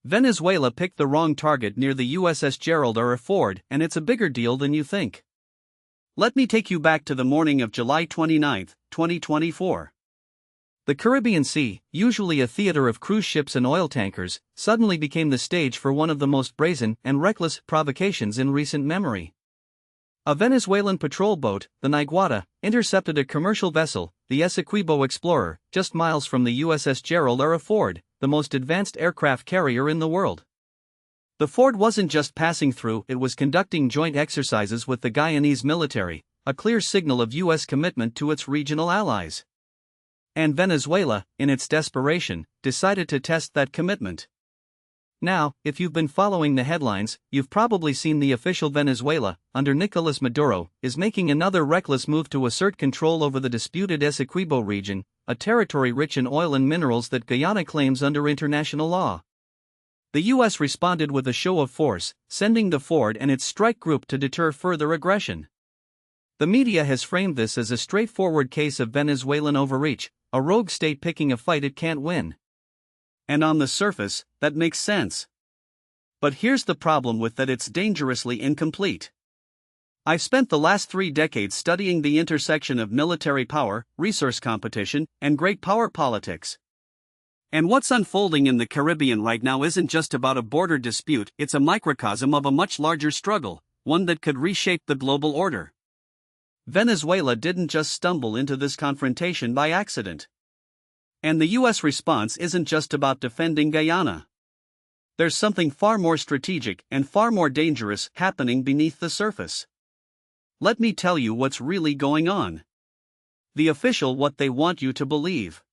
Venezuela picked the wrong target near the USS Gerald R. Ford, and it's a bigger deal than you think. Let me take you back to the morning of July 29, 2024. The Caribbean Sea, usually a theater of cruise ships and oil tankers, suddenly became the stage for one of the most brazen and reckless provocations in recent memory. A Venezuelan patrol boat, the Naval, intercepted a commercial vessel, the Essequibo Explorer, just miles from the USS Gerald R. Ford, the most advanced aircraft carrier in the world. The Ford wasn't just passing through, it was conducting joint exercises with the Guyanese military, a clear signal of U.S. commitment to its regional allies. And Venezuela, in its desperation, decided to test that commitment. Now, if you've been following the headlines, you've probably seen the official Venezuela, under Nicolas Maduro, is making another reckless move to assert control over the disputed Essequibo region, a territory rich in oil and minerals that Guyana claims under international law. The U.S. responded with a show of force, sending the Ford and its strike group to deter further aggression. The media has framed this as a straightforward case of Venezuelan overreach, a rogue state picking a fight it can't win. And on the surface, that makes sense. But here's the problem with that: it's dangerously incomplete. I've spent the last 3 decades studying the intersection of military power, resource competition, and great power politics. And what's unfolding in the Caribbean right now isn't just about a border dispute, it's a microcosm of a much larger struggle, one that could reshape the global order. Venezuela didn't just stumble into this confrontation by accident. And the U.S. response isn't just about defending Guyana. There's something far more strategic and far more dangerous happening beneath the surface. Let me tell you what's really going on. The official what they want you to believe.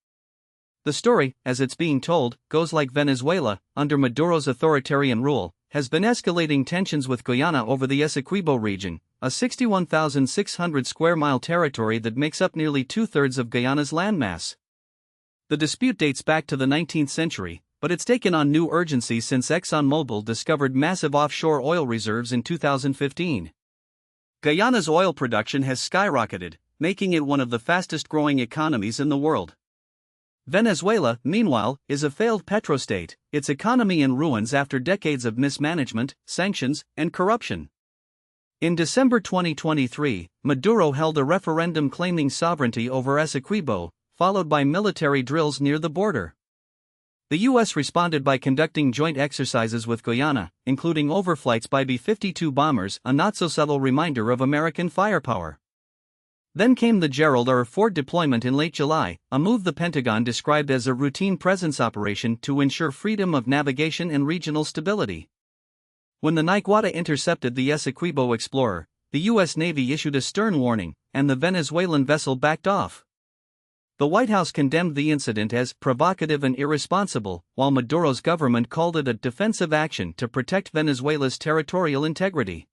The story, as it's being told, goes like Venezuela, under Maduro's authoritarian rule, has been escalating tensions with Guyana over the Essequibo region, a 61,600 square mile territory that makes up nearly 2/3 of Guyana's landmass. The dispute dates back to the 19th century, but it's taken on new urgency since ExxonMobil discovered massive offshore oil reserves in 2015. Guyana's oil production has skyrocketed, making it one of the fastest-growing economies in the world. Venezuela, meanwhile, is a failed petrostate, its economy in ruins after decades of mismanagement, sanctions, and corruption. In December 2023, Maduro held a referendum claiming sovereignty over Essequibo, followed by military drills near the border. The U.S. responded by conducting joint exercises with Guyana, including overflights by B-52 bombers, a not-so-subtle reminder of American firepower. Then came the Gerald R. Ford deployment in late July, a move the Pentagon described as a routine presence operation to ensure freedom of navigation and regional stability. When the Naval intercepted the Essequibo Explorer, the U.S. Navy issued a stern warning, and the Venezuelan vessel backed off. The White House condemned the incident as provocative and irresponsible, while Maduro's government called it a defensive action to protect Venezuela's territorial integrity.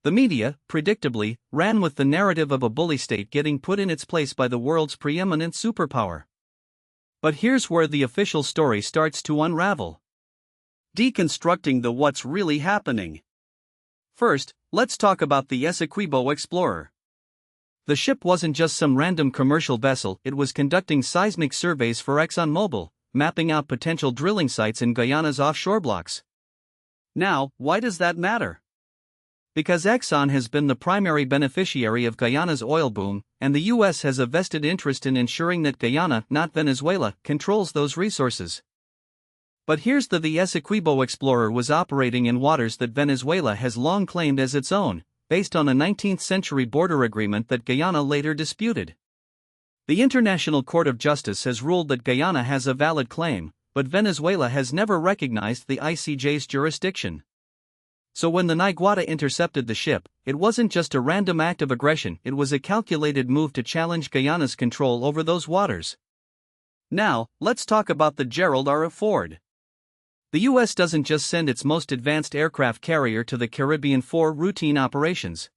The media, predictably, ran with the narrative of a bully state getting put in its place by the world's preeminent superpower. But here's where the official story starts to unravel. Deconstructing the what's really happening. First, let's talk about the Essequibo Explorer. The ship wasn't just some random commercial vessel, it was conducting seismic surveys for ExxonMobil, mapping out potential drilling sites in Guyana's offshore blocks. Now, why does that matter? Because Exxon has been the primary beneficiary of Guyana's oil boom, and the U.S. has a vested interest in ensuring that Guyana, not Venezuela, controls those resources. But here's the Essequibo Explorer was operating in waters that Venezuela has long claimed as its own, based on a 19th-century border agreement that Guyana later disputed. The International Court of Justice has ruled that Guyana has a valid claim, but Venezuela has never recognized the ICJ's jurisdiction. So when the Naval intercepted the ship, it wasn't just a random act of aggression, it was a calculated move to challenge Guyana's control over those waters. Now, let's talk about the Gerald R. Ford. The U.S. doesn't just send its most advanced aircraft carrier to the Caribbean for routine operations.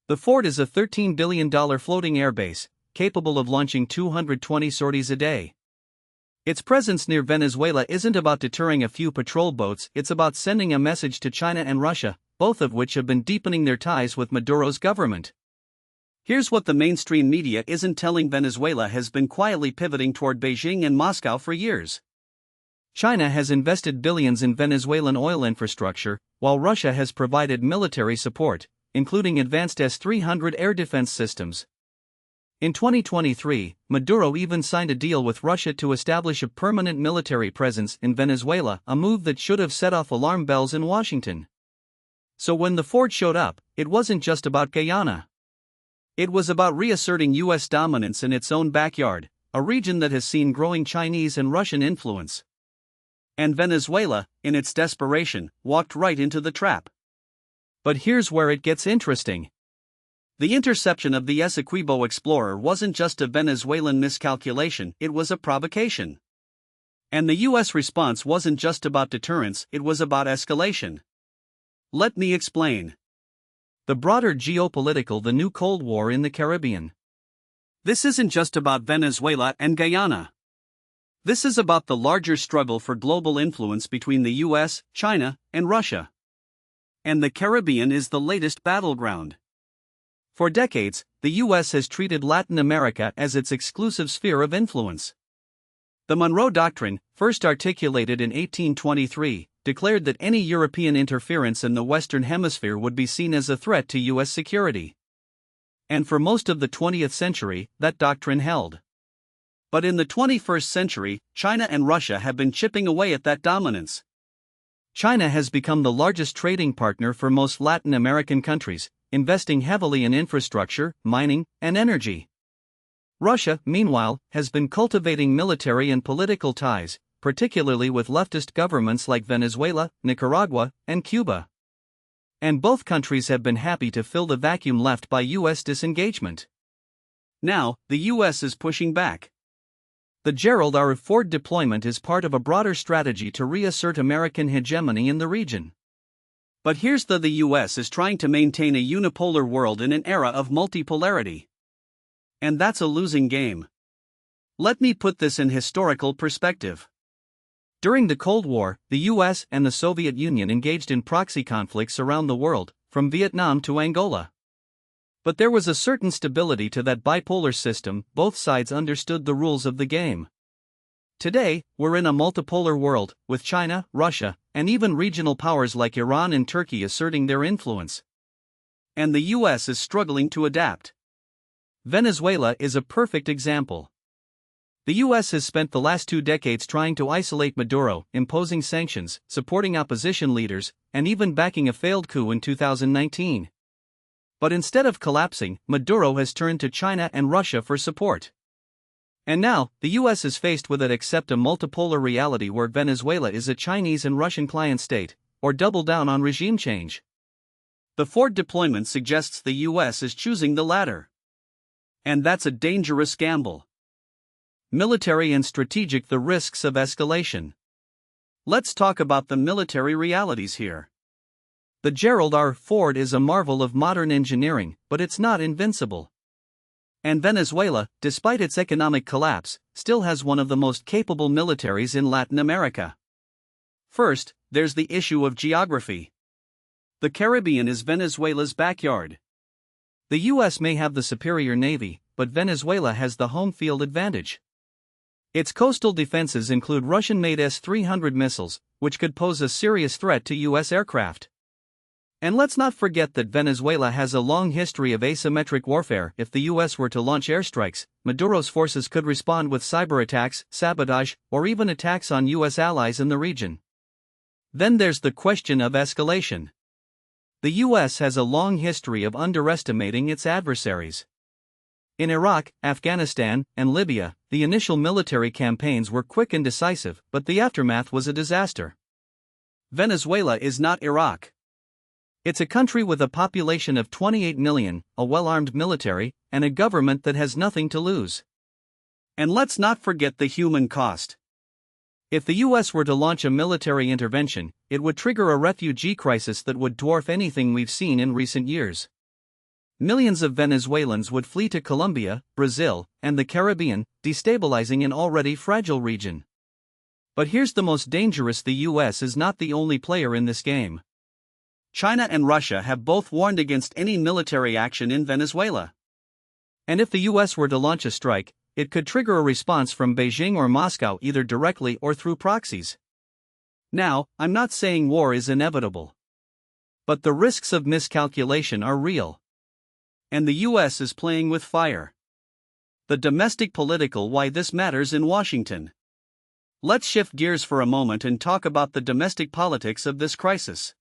The Ford is a $13 billion floating airbase, capable of launching 220 sorties a day. Its presence near Venezuela isn't about deterring a few patrol boats, it's about sending a message to China and Russia, both of which have been deepening their ties with Maduro's government. Here's what the mainstream media isn't telling: Venezuela has been quietly pivoting toward Beijing and Moscow for years. China has invested billions in Venezuelan oil infrastructure, while Russia has provided military support, including advanced S-300 air defense systems. In 2023, Maduro even signed a deal with Russia to establish a permanent military presence in Venezuela, a move that should have set off alarm bells in Washington. So when the Ford showed up, it wasn't just about Guyana. It was about reasserting U.S. dominance in its own backyard, a region that has seen growing Chinese and Russian influence. And Venezuela, in its desperation, walked right into the trap. But here's where it gets interesting. The interception of the Essequibo Explorer wasn't just a Venezuelan miscalculation, it was a provocation. And the U.S. response wasn't just about deterrence, it was about escalation. Let me explain. The broader geopolitical, the new Cold War in the Caribbean. This isn't just about Venezuela and Guyana. This is about the larger struggle for global influence between the U.S., China, and Russia. And the Caribbean is the latest battleground. For decades, the U.S. has treated Latin America as its exclusive sphere of influence. The Monroe Doctrine, first articulated in 1823, declared that any European interference in the Western Hemisphere would be seen as a threat to U.S. security. And for most of the 20th century, that doctrine held. But in the 21st century, China and Russia have been chipping away at that dominance. China has become the largest trading partner for most Latin American countries, investing heavily in infrastructure, mining, and energy. Russia, meanwhile, has been cultivating military and political ties, particularly with leftist governments like Venezuela, Nicaragua, and Cuba. And both countries have been happy to fill the vacuum left by U.S. disengagement. Now, the U.S. is pushing back. The Gerald R. Ford deployment is part of a broader strategy to reassert American hegemony in the region. But here's the U.S. is trying to maintain a unipolar world in an era of multipolarity. And that's a losing game. Let me put this in historical perspective. During the Cold War, the U.S. and the Soviet Union engaged in proxy conflicts around the world, from Vietnam to Angola. But there was a certain stability to that bipolar system, both sides understood the rules of the game. Today, we're in a multipolar world, with China, Russia, and even regional powers like Iran and Turkey asserting their influence. And the U.S. is struggling to adapt. Venezuela is a perfect example. The U.S. has spent the last 2 decades trying to isolate Maduro, imposing sanctions, supporting opposition leaders, and even backing a failed coup in 2019. But instead of collapsing, Maduro has turned to China and Russia for support. And now, the U.S. is faced with a multipolar reality where Venezuela is a Chinese and Russian client state, or double down on regime change. The Ford deployment suggests the U.S. is choosing the latter. And that's a dangerous gamble. Military and strategic, the risks of escalation. Let's talk about the military realities here. The Gerald R. Ford is a marvel of modern engineering, but it's not invincible. And Venezuela, despite its economic collapse, still has one of the most capable militaries in Latin America. First, there's the issue of geography. The Caribbean is Venezuela's backyard. The U.S. may have the superior navy, but Venezuela has the home field advantage. Its coastal defenses include Russian-made S-300 missiles, which could pose a serious threat to U.S. aircraft. And let's not forget that Venezuela has a long history of asymmetric warfare. If the U.S. were to launch airstrikes, Maduro's forces could respond with cyber attacks, sabotage, or even attacks on U.S. allies in the region. Then there's the question of escalation. The U.S. has a long history of underestimating its adversaries. In Iraq, Afghanistan, and Libya, the initial military campaigns were quick and decisive, but the aftermath was a disaster. Venezuela is not Iraq. It's a country with a population of 28 million, a well-armed military, and a government that has nothing to lose. And let's not forget the human cost. If the U.S. were to launch a military intervention, it would trigger a refugee crisis that would dwarf anything we've seen in recent years. Millions of Venezuelans would flee to Colombia, Brazil, and the Caribbean, destabilizing an already fragile region. But here's the most dangerous: the U.S. is not the only player in this game. China and Russia have both warned against any military action in Venezuela. And if the U.S. were to launch a strike, it could trigger a response from Beijing or Moscow either directly or through proxies. Now, I'm not saying war is inevitable. But the risks of miscalculation are real. And the US is playing with fire. The domestic political why this matters in Washington. Let's shift gears for a moment and talk about the domestic politics of this crisis.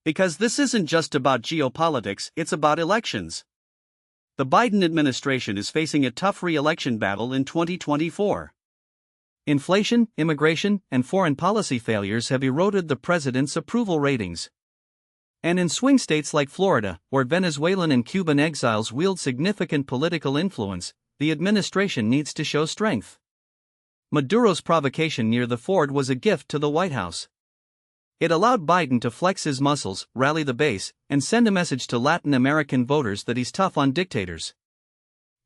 Because this isn't just about geopolitics, it's about elections. The Biden administration is facing a tough re-election battle in 2024. Inflation, immigration, and foreign policy failures have eroded the president's approval ratings. And in swing states like Florida, where Venezuelan and Cuban exiles wield significant political influence, the administration needs to show strength. Maduro's provocation near the ford was a gift to the White House. It allowed Biden to flex his muscles, rally the base, and send a message to Latin American voters that he's tough on dictators.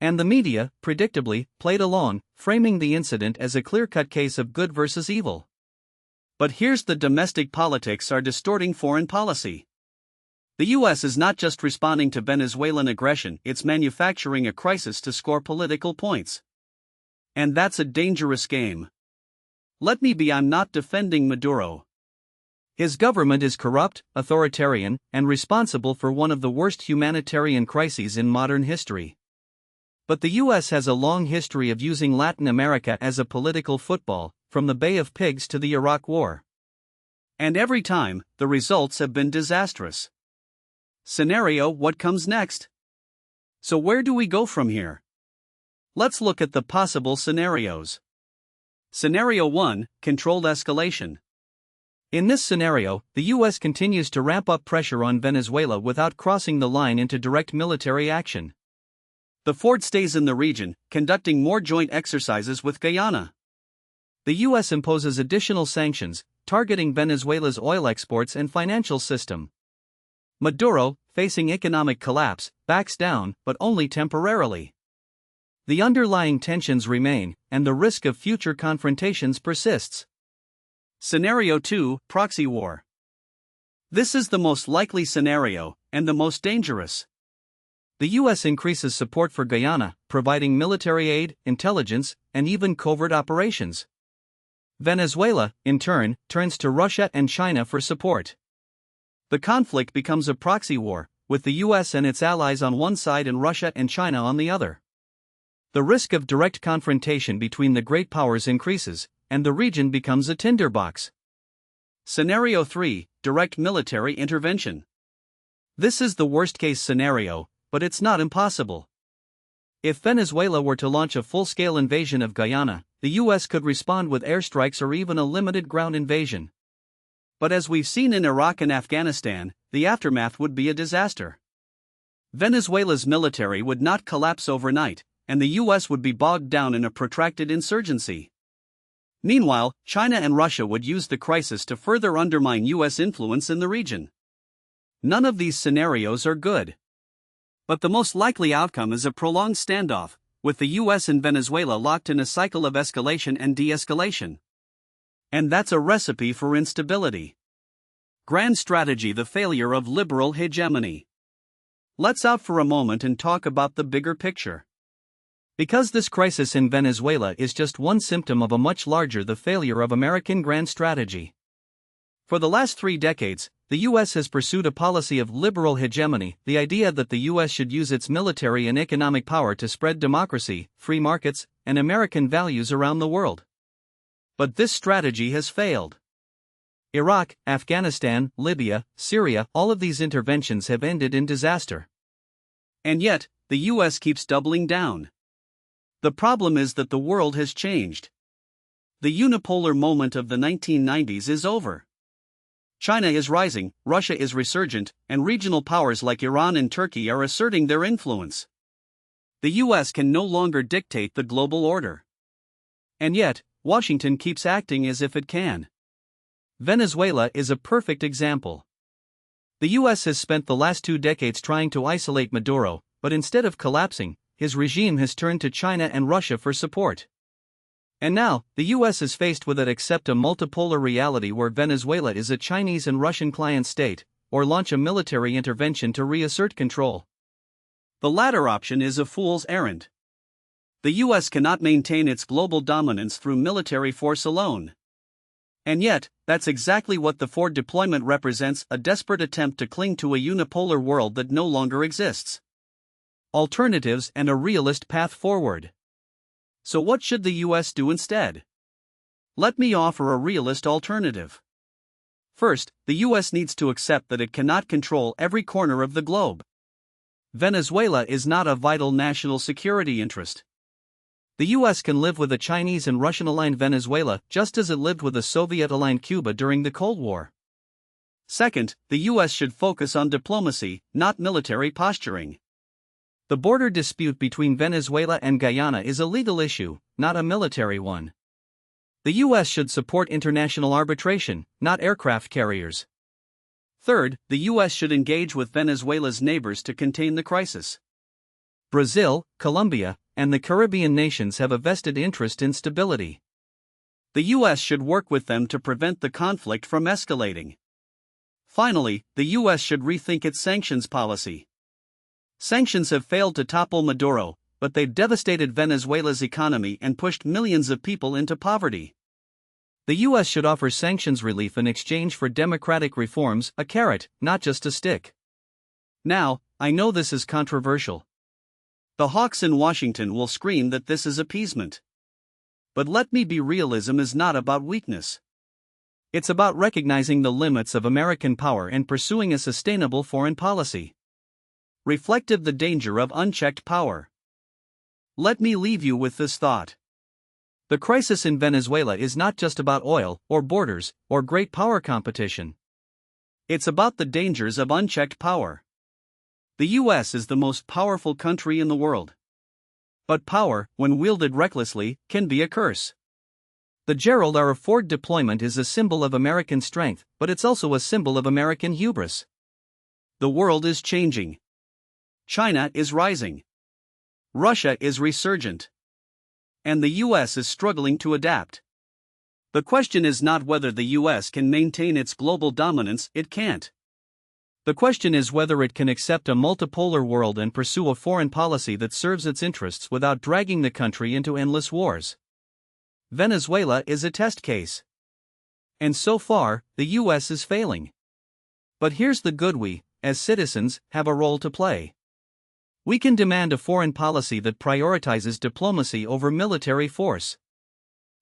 And the media, predictably, played along, framing the incident as a clear-cut case of good versus evil. But here's the domestic politics are distorting foreign policy. The US is not just responding to Venezuelan aggression, it's manufacturing a crisis to score political points. And that's a dangerous game. Let me be, I'm not defending Maduro. His government is corrupt, authoritarian, and responsible for one of the worst humanitarian crises in modern history. But the US has a long history of using Latin America as a political football, from the Bay of Pigs to the Iraq War. And every time, the results have been disastrous. Scenario: what comes next? So where do we go from here? Let's look at the possible scenarios. Scenario 1: controlled escalation. In this scenario, the US continues to ramp up pressure on Venezuela without crossing the line into direct military action. The Ford stays in the region, conducting more joint exercises with Guyana. The US imposes additional sanctions, targeting Venezuela's oil exports and financial system. Maduro, facing economic collapse, backs down, but only temporarily. The underlying tensions remain, and the risk of future confrontations persists. Scenario 2: proxy war. This is the most likely scenario, and the most dangerous. The US increases support for Guyana, providing military aid, intelligence, and even covert operations. Venezuela, in turn, turns to Russia and China for support. The conflict becomes a proxy war, with the US and its allies on one side and Russia and China on the other. The risk of direct confrontation between the great powers increases, and the region becomes a tinderbox. Scenario 3: direct military intervention. This is the worst-case scenario, but it's not impossible. If Venezuela were to launch a full-scale invasion of Guyana, the US could respond with airstrikes or even a limited ground invasion. But as we've seen in Iraq and Afghanistan, the aftermath would be a disaster. Venezuela's military would not collapse overnight, and the US would be bogged down in a protracted insurgency. Meanwhile, China and Russia would use the crisis to further undermine US influence in the region. None of these scenarios are good. But the most likely outcome is a prolonged standoff, with the US and Venezuela locked in a cycle of escalation and de-escalation. And that's a recipe for instability. Grand strategy: the failure of liberal hegemony. Let's out for a moment and talk about the bigger picture. Because this crisis in Venezuela is just one symptom of a much larger the failure of American grand strategy. For the last 3 decades, the US has pursued a policy of liberal hegemony, the idea that the US should use its military and economic power to spread democracy, free markets, and American values around the world. But this strategy has failed. Iraq, Afghanistan, Libya, Syria, all of these interventions have ended in disaster. And yet, the US keeps doubling down. The problem is that the world has changed. The unipolar moment of the 1990s is over. China is rising, Russia is resurgent, and regional powers like Iran and Turkey are asserting their influence. The US can no longer dictate the global order. And yet, Washington keeps acting as if it can. Venezuela is a perfect example. The US has spent the last 2 decades trying to isolate Maduro, but instead of collapsing, his regime has turned to China and Russia for support. And now, the US is faced with it: accept a multipolar reality where Venezuela is a Chinese and Russian client state, or launch a military intervention to reassert control. The latter option is a fool's errand. The US cannot maintain its global dominance through military force alone. And yet, that's exactly what the Ford deployment represents, a desperate attempt to cling to a unipolar world that no longer exists. Alternatives and a realist path forward. So what should the US do instead? Let me offer a realist alternative. First, the US needs to accept that it cannot control every corner of the globe. Venezuela is not a vital national security interest. The US can live with a Chinese and Russian-aligned Venezuela just as it lived with a Soviet-aligned Cuba during the Cold War. Second, the US should focus on diplomacy, not military posturing. The border dispute between Venezuela and Guyana is a legal issue, not a military one. The US should support international arbitration, not aircraft carriers. Third, the US should engage with Venezuela's neighbors to contain the crisis. Brazil, Colombia, and the Caribbean nations have a vested interest in stability. The US should work with them to prevent the conflict from escalating. Finally, the US should rethink its sanctions policy. Sanctions have failed to topple Maduro, but they've devastated Venezuela's economy and pushed millions of people into poverty. The US should offer sanctions relief in exchange for democratic reforms, a carrot, not just a stick. Now, I know this is controversial. The hawks in Washington will scream that this is appeasement. But let me be, realism is not about weakness. It's about recognizing the limits of American power and pursuing a sustainable foreign policy. Reflective the danger of unchecked power. Let me leave you with this thought. The crisis in Venezuela is not just about oil, or borders, or great power competition. It's about the dangers of unchecked power. The US is the most powerful country in the world. But power, when wielded recklessly, can be a curse. The Gerald R. Ford deployment is a symbol of American strength, but it's also a symbol of American hubris. The world is changing. China is rising. Russia is resurgent. And the US is struggling to adapt. The question is not whether the US can maintain its global dominance, it can't. The question is whether it can accept a multipolar world and pursue a foreign policy that serves its interests without dragging the country into endless wars. Venezuela is a test case. And so far, the US is failing. But here's the good: we, as citizens, have a role to play. We can demand a foreign policy that prioritizes diplomacy over military force.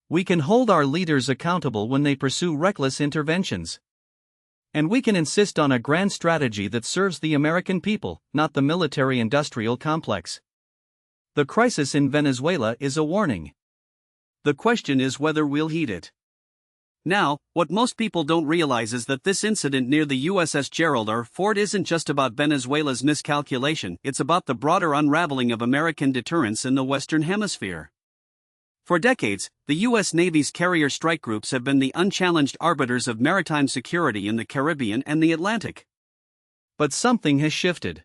We can hold our leaders accountable when they pursue reckless interventions. And we can insist on a grand strategy that serves the American people, not the military-industrial complex. The crisis in Venezuela is a warning. The question is whether we'll heed it. Now, what most people don't realize is that this incident near the USS Gerald R. Ford isn't just about Venezuela's miscalculation, it's about the broader unraveling of American deterrence in the Western Hemisphere. For decades, the U.S. Navy's carrier strike groups have been the unchallenged arbiters of maritime security in the Caribbean and the Atlantic. But something has shifted.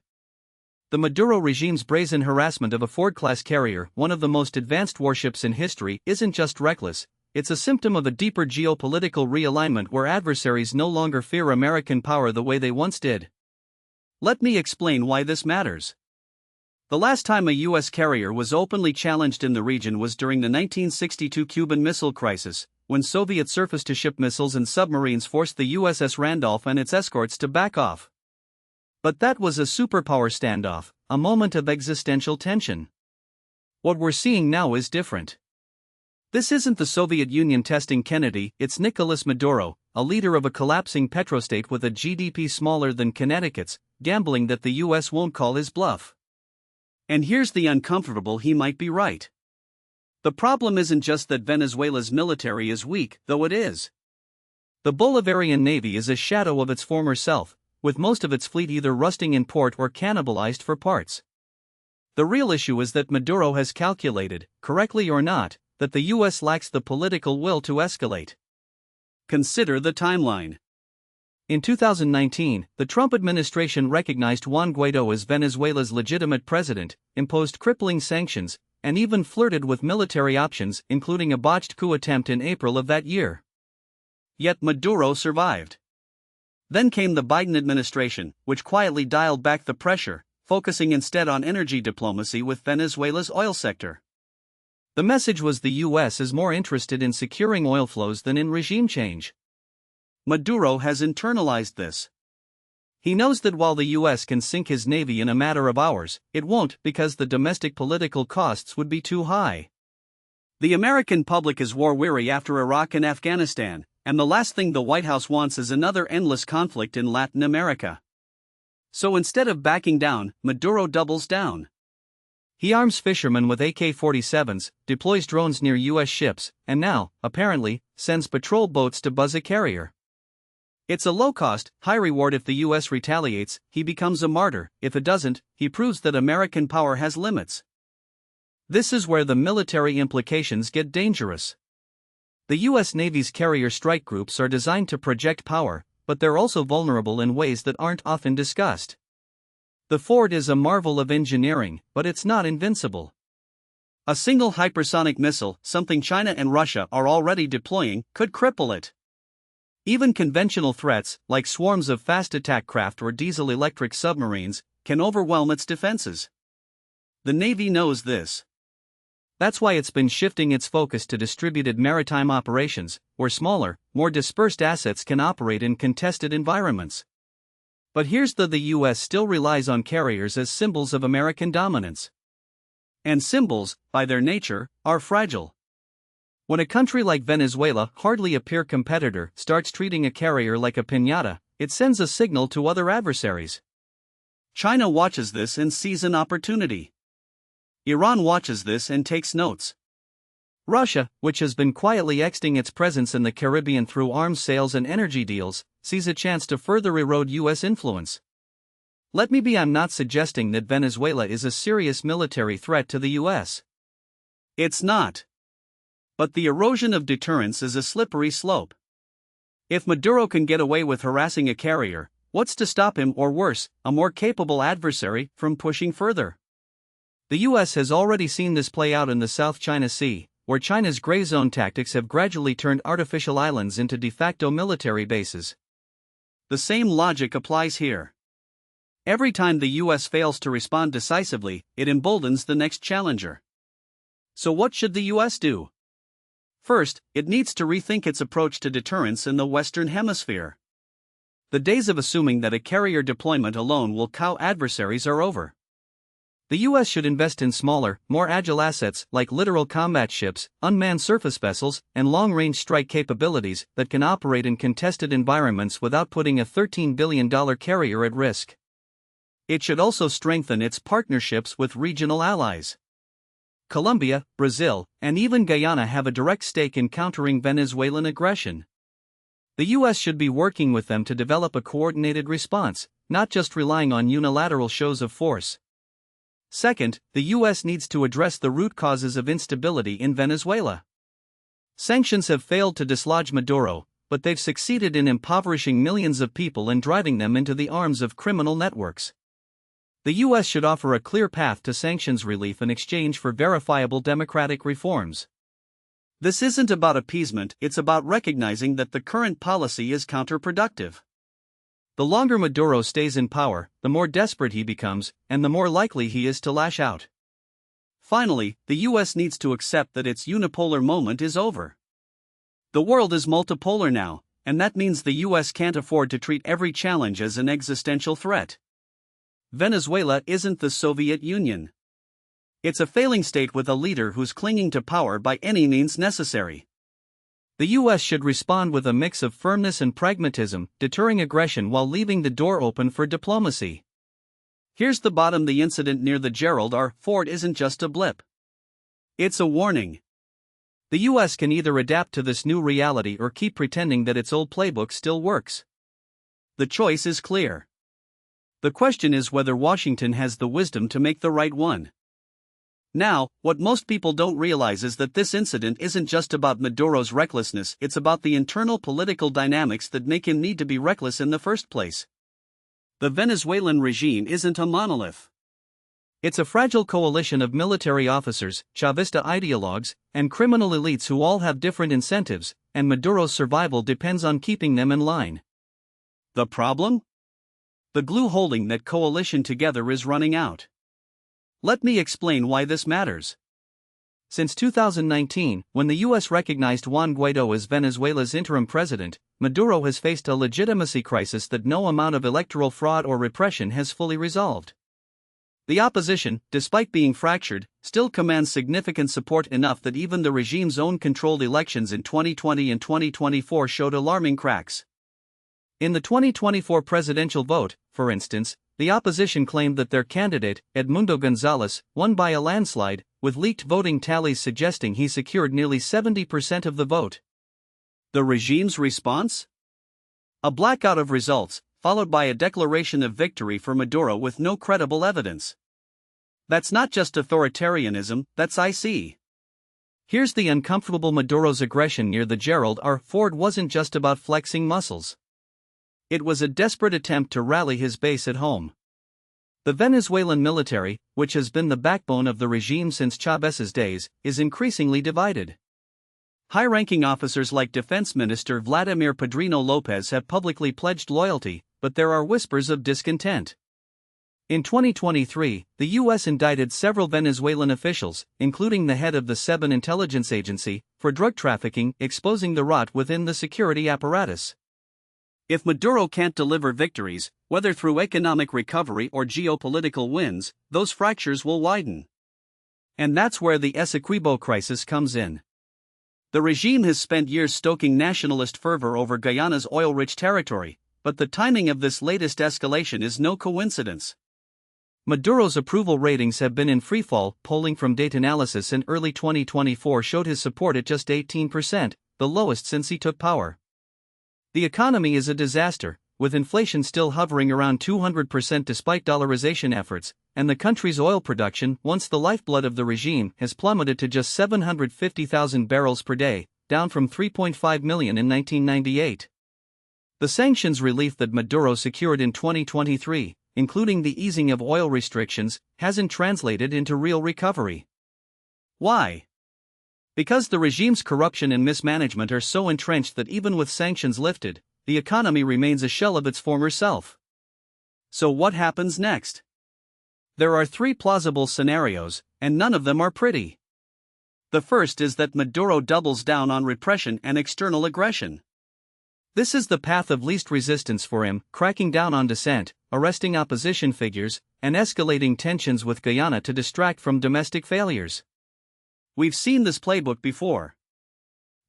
The Maduro regime's brazen harassment of a Ford-class carrier, one of the most advanced warships in history, isn't just reckless, it's a symptom of a deeper geopolitical realignment where adversaries no longer fear American power the way they once did. Let me explain why this matters. The last time a U.S. carrier was openly challenged in the region was during the 1962 Cuban Missile Crisis, when Soviet surface-to-ship missiles and submarines forced the USS Randolph and its escorts to back off. But that was a superpower standoff, a moment of existential tension. What we're seeing now is different. This isn't the Soviet Union testing Kennedy, it's Nicolas Maduro, a leader of a collapsing petrostate with a GDP smaller than Connecticut's, gambling that the U.S. won't call his bluff. And here's the uncomfortable: he might be right. The problem isn't just that Venezuela's military is weak, though it is. The Bolivarian Navy is a shadow of its former self, with most of its fleet either rusting in port or cannibalized for parts. The real issue is that Maduro has calculated, correctly or not, that the U.S. lacks the political will to escalate. Consider the timeline. In 2019, the Trump administration recognized Juan Guaidó as Venezuela's legitimate president, imposed crippling sanctions, and even flirted with military options, including a botched coup attempt in April of that year. Yet Maduro survived. Then came the Biden administration, which quietly dialed back the pressure, focusing instead on energy diplomacy with Venezuela's oil sector. The message was the US is more interested in securing oil flows than in regime change. Maduro has internalized this. He knows that while the US can sink his navy in a matter of hours, it won't because the domestic political costs would be too high. The American public is war-weary after Iraq and Afghanistan, and the last thing the White House wants is another endless conflict in Latin America. So instead of backing down, Maduro doubles down. He arms fishermen with AK-47s, deploys drones near US ships, and now, apparently, sends patrol boats to buzz a carrier. It's a low-cost, high-reward. If the US retaliates, he becomes a martyr. If it doesn't, he proves that American power has limits. This is where the military implications get dangerous. The US Navy's carrier strike groups are designed to project power, but they're also vulnerable in ways that aren't often discussed. The Ford is a marvel of engineering, but it's not invincible. A single hypersonic missile, something China and Russia are already deploying, could cripple it. Even conventional threats, like swarms of fast attack craft or diesel-electric submarines, can overwhelm its defenses. The Navy knows this. That's why it's been shifting its focus to distributed maritime operations, where smaller, more dispersed assets can operate in contested environments. But here's the US still relies on carriers as symbols of American dominance. And symbols, by their nature, are fragile. When a country like Venezuela, hardly a peer competitor, starts treating a carrier like a piñata, it sends a signal to other adversaries. China watches this and sees an opportunity. Iran watches this and takes notes. Russia, which has been quietly extending its presence in the Caribbean through arms sales and energy deals, sees a chance to further erode US influence. Let me be, I'm not suggesting that Venezuela is a serious military threat to the US. It's not. But the erosion of deterrence is a slippery slope. If Maduro can get away with harassing a carrier, what's to stop him, or worse, a more capable adversary, from pushing further? The US has already seen this play out in the South China Sea, where China's gray zone tactics have gradually turned artificial islands into de facto military bases. The same logic applies here. Every time the US fails to respond decisively, it emboldens the next challenger. So what should the US do? First, it needs to rethink its approach to deterrence in the Western Hemisphere. The days of assuming that a carrier deployment alone will cow adversaries are over. The US should invest in smaller, more agile assets like littoral combat ships, unmanned surface vessels, and long-range strike capabilities that can operate in contested environments without putting a $13 billion carrier at risk. It should also strengthen its partnerships with regional allies. Colombia, Brazil, and even Guyana have a direct stake in countering Venezuelan aggression. The US should be working with them to develop a coordinated response, not just relying on unilateral shows of force. Second, the US needs to address the root causes of instability in Venezuela. Sanctions have failed to dislodge Maduro, but they've succeeded in impoverishing millions of people and driving them into the arms of criminal networks. The US should offer a clear path to sanctions relief in exchange for verifiable democratic reforms. This isn't about appeasement, it's about recognizing that the current policy is counterproductive. The longer Maduro stays in power, the more desperate he becomes, and the more likely he is to lash out. Finally, the US needs to accept that its unipolar moment is over. The world is multipolar now, and that means the US can't afford to treat every challenge as an existential threat. Venezuela isn't the Soviet Union. It's a failing state with a leader who's clinging to power by any means necessary. The US should respond with a mix of firmness and pragmatism, deterring aggression while leaving the door open for diplomacy. Here's the bottom: the incident near the Gerald R. Ford isn't just a blip. It's a warning. The US can either adapt to this new reality or keep pretending that its old playbook still works. The choice is clear. The question is whether Washington has the wisdom to make the right one. Now, what most people don't realize is that this incident isn't just about Maduro's recklessness, it's about the internal political dynamics that make him need to be reckless in the first place. The Venezuelan regime isn't a monolith. It's a fragile coalition of military officers, Chavista ideologues, and criminal elites who all have different incentives, and Maduro's survival depends on keeping them in line. The problem? The glue holding that coalition together is running out. Let me explain why this matters. Since 2019, when the U.S. recognized Juan Guaidó as Venezuela's interim president, Maduro has faced a legitimacy crisis that no amount of electoral fraud or repression has fully resolved. The opposition, despite being fractured, still commands significant support enough that even the regime's own controlled elections in 2020 and 2024 showed alarming cracks. In the 2024 presidential vote, for instance, the opposition claimed that their candidate, Edmundo Gonzalez, won by a landslide, with leaked voting tallies suggesting he secured nearly 70% of the vote. The regime's response? A blackout of results, followed by a declaration of victory for Maduro with no credible evidence. That's not just authoritarianism, that's IC. Here's the uncomfortable: Maduro's aggression near the Gerald R. Ford wasn't just about flexing muscles. It was a desperate attempt to rally his base at home. The Venezuelan military, which has been the backbone of the regime since Chávez's days, is increasingly divided. High-ranking officers like Defense Minister Vladimir Padrino Lopez have publicly pledged loyalty, but there are whispers of discontent. In 2023, the U.S. indicted several Venezuelan officials, including the head of the SEBIN intelligence agency, for drug trafficking, exposing the rot within the security apparatus. If Maduro can't deliver victories, whether through economic recovery or geopolitical wins, those fractures will widen. And that's where the Essequibo crisis comes in. The regime has spent years stoking nationalist fervor over Guyana's oil-rich territory, but the timing of this latest escalation is no coincidence. Maduro's approval ratings have been in freefall. Polling from Dataanalysis in early 2024 showed his support at just 18%, the lowest since he took power. The economy is a disaster, with inflation still hovering around 200% despite dollarization efforts, and the country's oil production, once the lifeblood of the regime, has plummeted to just 750,000 barrels per day, down from 3.5 million in 1998. The sanctions relief that Maduro secured in 2023, including the easing of oil restrictions, hasn't translated into real recovery. Why? Because the regime's corruption and mismanagement are so entrenched that even with sanctions lifted, the economy remains a shell of its former self. So what happens next? There are three plausible scenarios, and none of them are pretty. The first is that Maduro doubles down on repression and external aggression. This is the path of least resistance for him, cracking down on dissent, arresting opposition figures, and escalating tensions with Guyana to distract from domestic failures. We've seen this playbook before.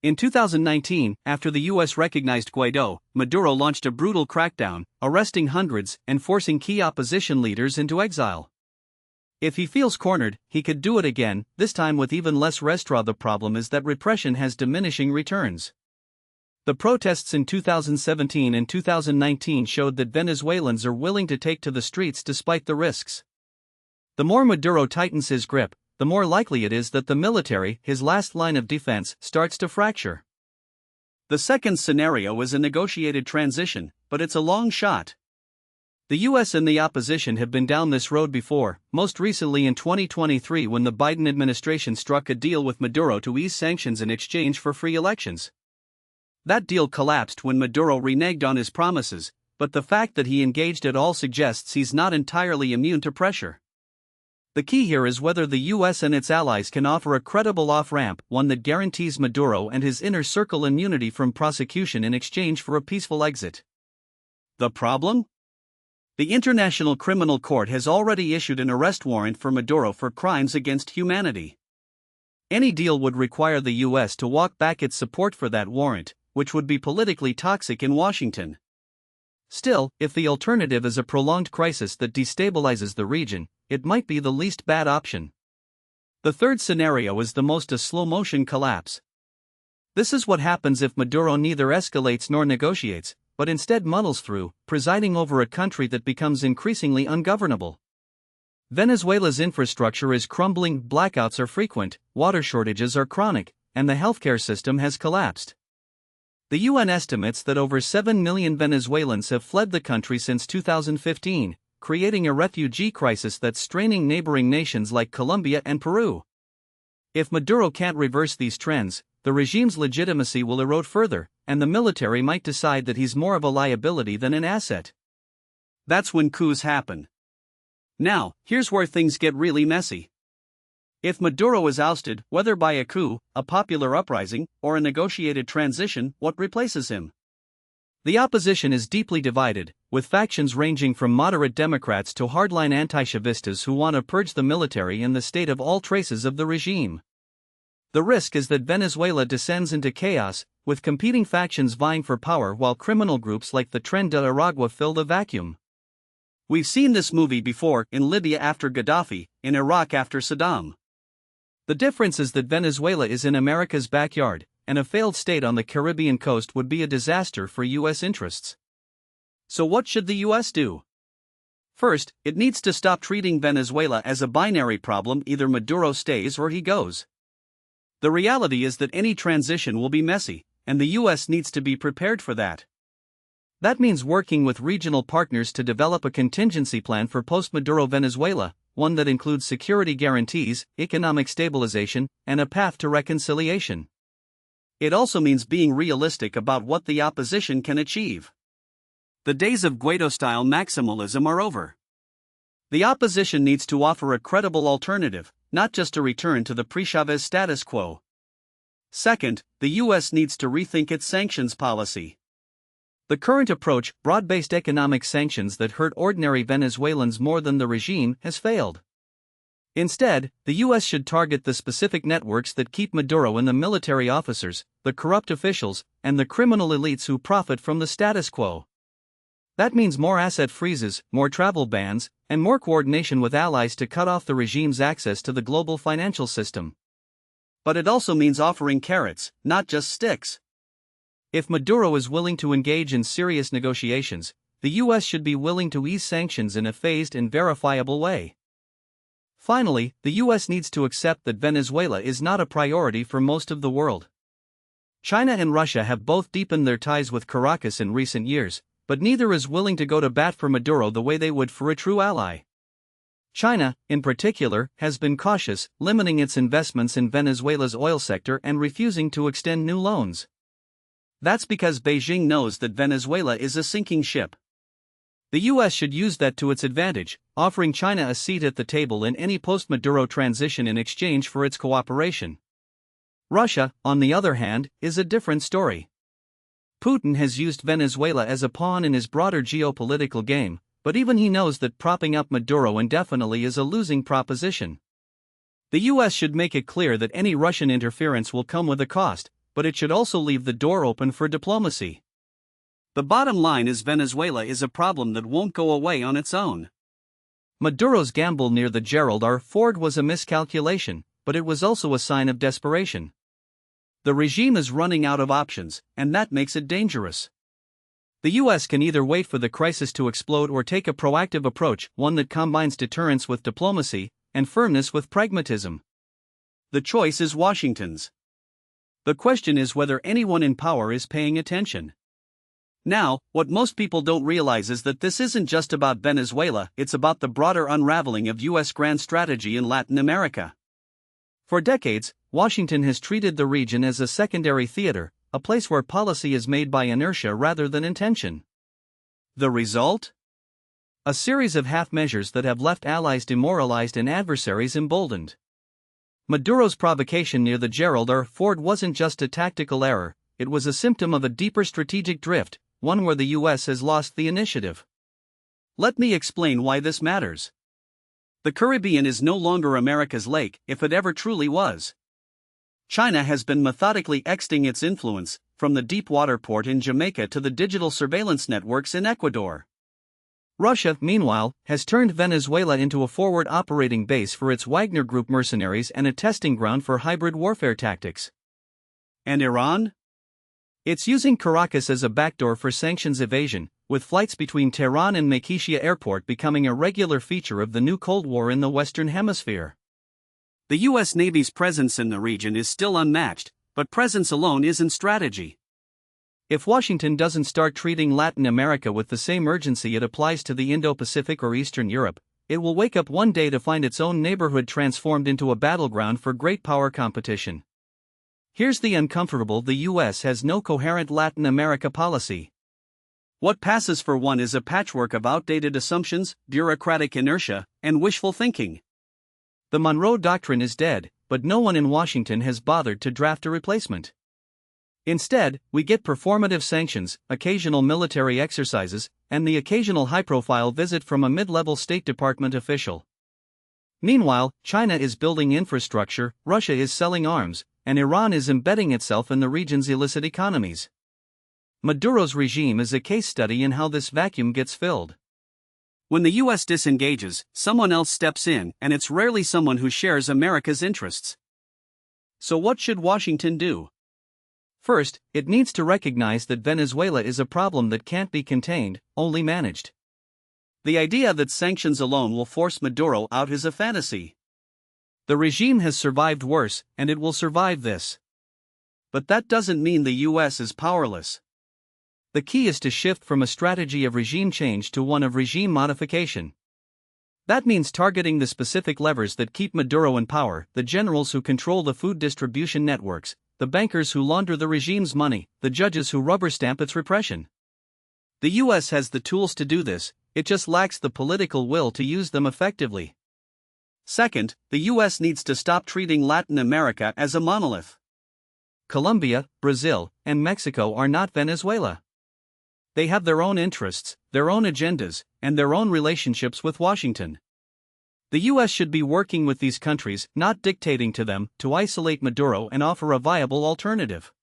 In 2019, after the U.S. recognized Guaidó, Maduro launched a brutal crackdown, arresting hundreds and forcing key opposition leaders into exile. If he feels cornered, he could do it again, this time with even less restraint. The problem is that repression has diminishing returns. The protests in 2017 and 2019 showed that Venezuelans are willing to take to the streets despite the risks. The more Maduro tightens his grip, the more likely it is that the military, his last line of defense, starts to fracture. The second scenario is a negotiated transition, but it's a long shot. The U.S. and the opposition have been down this road before, most recently in 2023 when the Biden administration struck a deal with Maduro to ease sanctions in exchange for free elections. That deal collapsed when Maduro reneged on his promises, but the fact that he engaged at all suggests he's not entirely immune to pressure. The key here is whether the U.S. and its allies can offer a credible off-ramp, one that guarantees Maduro and his inner circle immunity from prosecution in exchange for a peaceful exit. The problem? The International Criminal Court has already issued an arrest warrant for Maduro for crimes against humanity. Any deal would require the U.S. to walk back its support for that warrant, which would be politically toxic in Washington. Still, if the alternative is a prolonged crisis that destabilizes the region, it might be the least bad option. The third scenario is the most: a slow-motion collapse. This is what happens if Maduro neither escalates nor negotiates, but instead muddles through, presiding over a country that becomes increasingly ungovernable. Venezuela's infrastructure is crumbling, blackouts are frequent, water shortages are chronic, and the healthcare system has collapsed. The UN estimates that over 7 million Venezuelans have fled the country since 2015, creating a refugee crisis that's straining neighboring nations like Colombia and Peru. If Maduro can't reverse these trends, the regime's legitimacy will erode further, and the military might decide that he's more of a liability than an asset. That's when coups happen. Now, here's where things get really messy. If Maduro is ousted, whether by a coup, a popular uprising, or a negotiated transition, what replaces him? The opposition is deeply divided, with factions ranging from moderate Democrats to hardline anti-Chavistas who want to purge the military and the state of all traces of the regime. The risk is that Venezuela descends into chaos, with competing factions vying for power while criminal groups like the Tren de Aragua fill the vacuum. We've seen this movie before, in Libya after Gaddafi, in Iraq after Saddam. The difference is that Venezuela is in America's backyard, and a failed state on the Caribbean coast would be a disaster for U.S. interests. So what should the U.S. do? First, it needs to stop treating Venezuela as a binary problem: either Maduro stays or he goes. The reality is that any transition will be messy, and the U.S. needs to be prepared for that. That means working with regional partners to develop a contingency plan for post-Maduro Venezuela, one that includes security guarantees, economic stabilization, and a path to reconciliation. It also means being realistic about what the opposition can achieve. The days of Guaido-style maximalism are over. The opposition needs to offer a credible alternative, not just a return to the pre-Chavez status quo. Second, the U.S. needs to rethink its sanctions policy. The current approach, broad-based economic sanctions that hurt ordinary Venezuelans more than the regime, has failed. Instead, the U.S. should target the specific networks that keep Maduro and the military officers, the corrupt officials, and the criminal elites who profit from the status quo. That means more asset freezes, more travel bans, and more coordination with allies to cut off the regime's access to the global financial system. But it also means offering carrots, not just sticks. If Maduro is willing to engage in serious negotiations, the U.S. should be willing to ease sanctions in a phased and verifiable way. Finally, the U.S. needs to accept that Venezuela is not a priority for most of the world. China and Russia have both deepened their ties with Caracas in recent years, but neither is willing to go to bat for Maduro the way they would for a true ally. China, in particular, has been cautious, limiting its investments in Venezuela's oil sector and refusing to extend new loans. That's because Beijing knows that Venezuela is a sinking ship. The U.S. should use that to its advantage, offering China a seat at the table in any post-Maduro transition in exchange for its cooperation. Russia, on the other hand, is a different story. Putin has used Venezuela as a pawn in his broader geopolitical game, but even he knows that propping up Maduro indefinitely is a losing proposition. The U.S. should make it clear that any Russian interference will come with a cost, but it should also leave the door open for diplomacy. The bottom line is Venezuela is a problem that won't go away on its own. Maduro's gamble near the Gerald R. Ford was a miscalculation, but it was also a sign of desperation. The regime is running out of options, and that makes it dangerous. The U.S. can either wait for the crisis to explode or take a proactive approach, one that combines deterrence with diplomacy, and firmness with pragmatism. The choice is Washington's. The question is whether anyone in power is paying attention. Now, what most people don't realize is that this isn't just about Venezuela, it's about the broader unraveling of U.S. grand strategy in Latin America. For decades, Washington has treated the region as a secondary theater, a place where policy is made by inertia rather than intention. The result? A series of half-measures that have left allies demoralized and adversaries emboldened. Maduro's provocation near the Gerald R. Ford wasn't just a tactical error, it was a symptom of a deeper strategic drift, one where the U.S. has lost the initiative. Let me explain why this matters. The Caribbean is no longer America's lake, if it ever truly was. China has been methodically extending its influence, from the deep water port in Jamaica to the digital surveillance networks in Ecuador. Russia, meanwhile, has turned Venezuela into a forward operating base for its Wagner Group mercenaries and a testing ground for hybrid warfare tactics. And Iran? It's using Caracas as a backdoor for sanctions evasion, with flights between Tehran and Mekhissia Airport becoming a regular feature of the new Cold War in the Western Hemisphere. The U.S. Navy's presence in the region is still unmatched, but presence alone isn't strategy. If Washington doesn't start treating Latin America with the same urgency it applies to the Indo-Pacific or Eastern Europe, it will wake up one day to find its own neighborhood transformed into a battleground for great power competition. Here's the uncomfortable: the U.S. has no coherent Latin America policy. What passes for one is a patchwork of outdated assumptions, bureaucratic inertia, and wishful thinking. The Monroe Doctrine is dead, but no one in Washington has bothered to draft a replacement. Instead, we get performative sanctions, occasional military exercises, and the occasional high-profile visit from a mid-level State Department official. Meanwhile, China is building infrastructure, Russia is selling arms, and Iran is embedding itself in the region's illicit economies. Maduro's regime is a case study in how this vacuum gets filled. When the US disengages, someone else steps in, and it's rarely someone who shares America's interests. So what should Washington do? First, it needs to recognize that Venezuela is a problem that can't be contained, only managed. The idea that sanctions alone will force Maduro out is a fantasy. The regime has survived worse, and it will survive this. But that doesn't mean the US is powerless. The key is to shift from a strategy of regime change to one of regime modification. That means targeting the specific levers that keep Maduro in power, the generals who control the food distribution networks, the bankers who launder the regime's money, the judges who rubber stamp its repression. The US has the tools to do this, it just lacks the political will to use them effectively. Second, the US needs to stop treating Latin America as a monolith. Colombia, Brazil, and Mexico are not Venezuela. They have their own interests, their own agendas, and their own relationships with Washington. The US should be working with these countries, not dictating to them, to isolate Maduro and offer a viable alternative.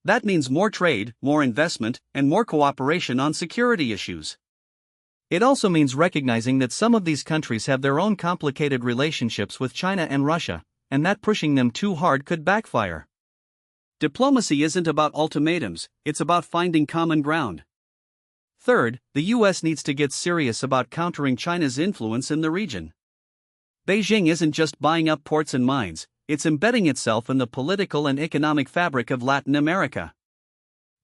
That means more trade, more investment, and more cooperation on security issues. It also means recognizing that some of these countries have their own complicated relationships with China and Russia, and that pushing them too hard could backfire. Diplomacy isn't about ultimatums, it's about finding common ground. Third, the US needs to get serious about countering China's influence in the region. Beijing isn't just buying up ports and mines, it's embedding itself in the political and economic fabric of Latin America.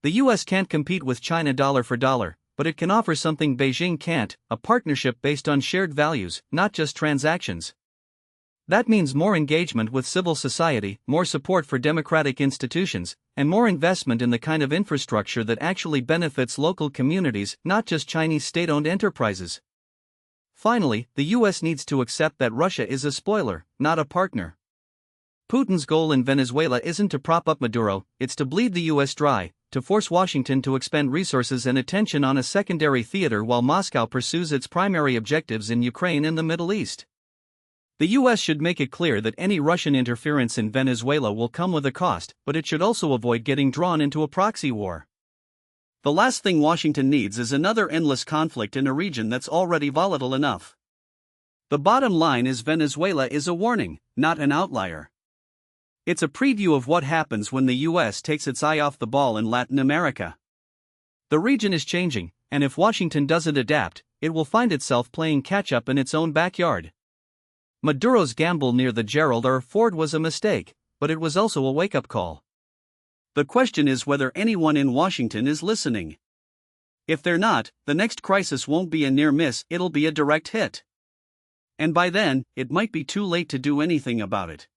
The US can't compete with China dollar for dollar, but it can offer something Beijing can't, a partnership based on shared values, not just transactions. That means more engagement with civil society, more support for democratic institutions, and more investment in the kind of infrastructure that actually benefits local communities, not just Chinese state-owned enterprises. Finally, the US needs to accept that Russia is a spoiler, not a partner. Putin's goal in Venezuela isn't to prop up Maduro, it's to bleed the US dry, to force Washington to expend resources and attention on a secondary theater while Moscow pursues its primary objectives in Ukraine and the Middle East. The US should make it clear that any Russian interference in Venezuela will come with a cost, but it should also avoid getting drawn into a proxy war. The last thing Washington needs is another endless conflict in a region that's already volatile enough. The bottom line is Venezuela is a warning, not an outlier. It's a preview of what happens when the US takes its eye off the ball in Latin America. The region is changing, and if Washington doesn't adapt, it will find itself playing catch-up in its own backyard. Maduro's gamble near the Gerald R. Ford was a mistake, but it was also a wake-up call. The question is whether anyone in Washington is listening. If they're not, the next crisis won't be a near miss, it'll be a direct hit. And by then, it might be too late to do anything about it.